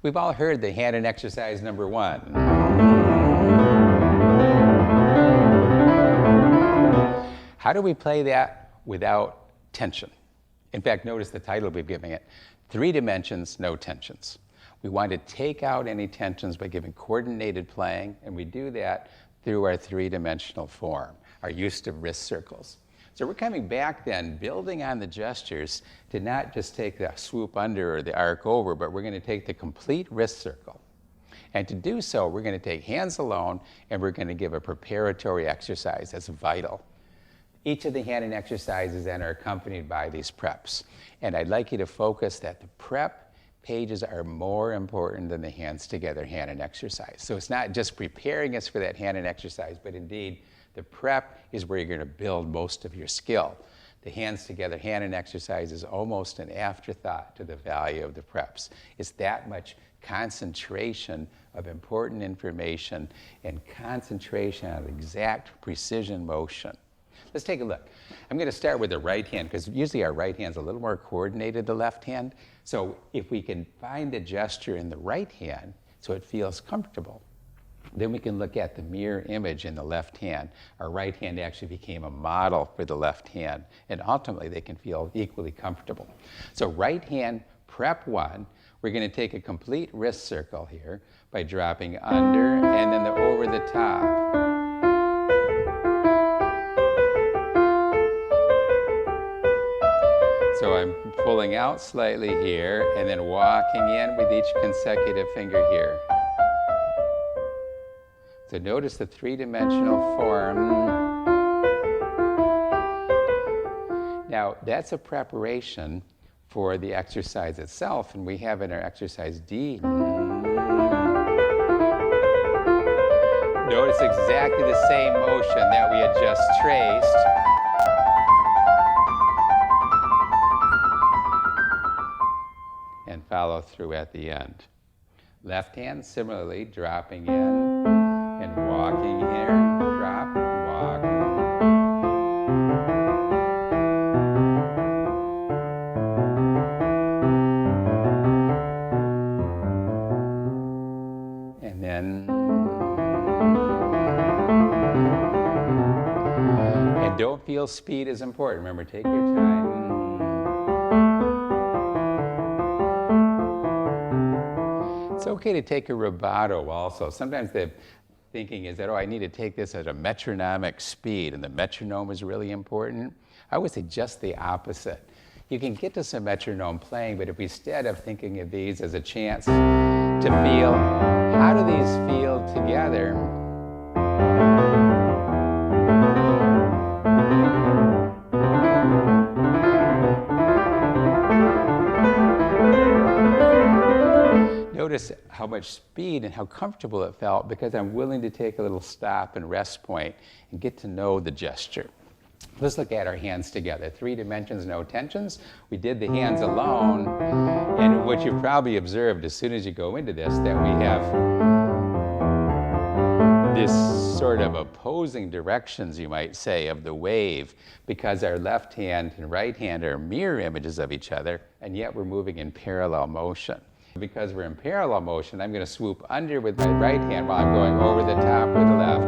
We've all heard the Hanon exercise number 1. How do we play that without tension? In fact, notice the title we've given it, 3 dimensions, no tensions. We want to take out any tensions by giving coordinated playing, and we do that through our 3-dimensional form, our use of wrist circles. So we're coming back then, building on the gestures to not just take the swoop under or the arc over, but we're going to take the complete wrist circle. And to do so, we're going to take hands alone, and we're going to give a preparatory exercise that's vital. Each of the Hanon exercises then are accompanied by these preps. And I'd like you to focus that the prep pages are more important than the hands together Hanon exercise. So it's not just preparing us for that Hanon exercise, but indeed, the prep is where you're going to build most of your skill. The hands together Hanon exercise is almost an afterthought to the value of the preps. It's that much concentration of important information and concentration on exact precision motion. Let's take a look. I'm going to start with the right hand because usually our right hand's a little more coordinated than the left hand. So if we can find the gesture in the right hand so it feels comfortable, then we can look at the mirror image in the left hand. Our right hand actually became a model for the left hand, and ultimately they can feel equally comfortable. So right hand, prep 1, we're going to take a complete wrist circle here by dropping under and then the over the top. So I'm pulling out slightly here and then walking in with each consecutive finger here. So notice the 3-dimensional form. Now, that's a preparation for the exercise itself, and we have in our exercise D. Notice exactly the same motion that we had just traced. And follow through at the end. Left hand, similarly, dropping in. And walking here, drop, walk. And then, and don't feel speed is important. Remember, take your time. It's okay to take a rubato also. Sometimes the thinking is that, oh, I need to take this at a metronomic speed, and the metronome is really important. I would say just the opposite. You can get to some metronome playing, but if instead of thinking of these as a chance to feel, how do these feel together? Notice how much speed and how comfortable it felt because I'm willing to take a little stop and rest point and get to know the gesture. Let's look at our hands together. 3 dimensions, no tensions. We did the hands alone, and what you've probably observed as soon as you go into this, that we have this sort of opposing directions, you might say, of the wave, because our left hand and right hand are mirror images of each other, and yet we're moving in parallel motion. Because we're in parallel motion, I'm going to swoop under with my right hand while I'm going over the top with the left.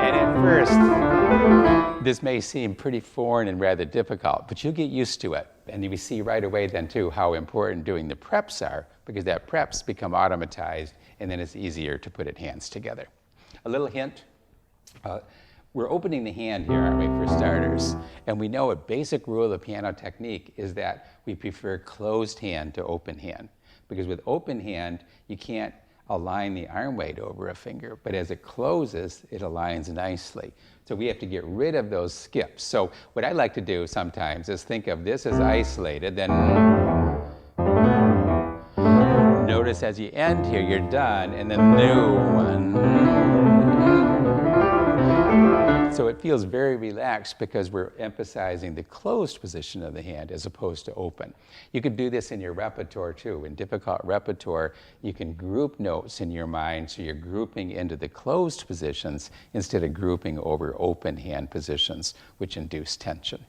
And at first, this may seem pretty foreign and rather difficult, but you'll get used to it. And you see right away then too how important doing the preps are, because that preps become automatized, and then it's easier to put it hands together. A little hint. We're opening the hand here, aren't we, for starters? And we know a basic rule of piano technique is that we prefer closed hand to open hand. Because with open hand, you can't align the arm weight over a finger, but as it closes, it aligns nicely. So we have to get rid of those skips. So what I like to do sometimes is think of this as isolated, then notice as you end here, you're done, and then new one. So it feels very relaxed because we're emphasizing the closed position of the hand as opposed to open. You could do this in your repertoire too. In difficult repertoire, you can group notes in your mind so you're grouping into the closed positions instead of grouping over open hand positions, which induce tension.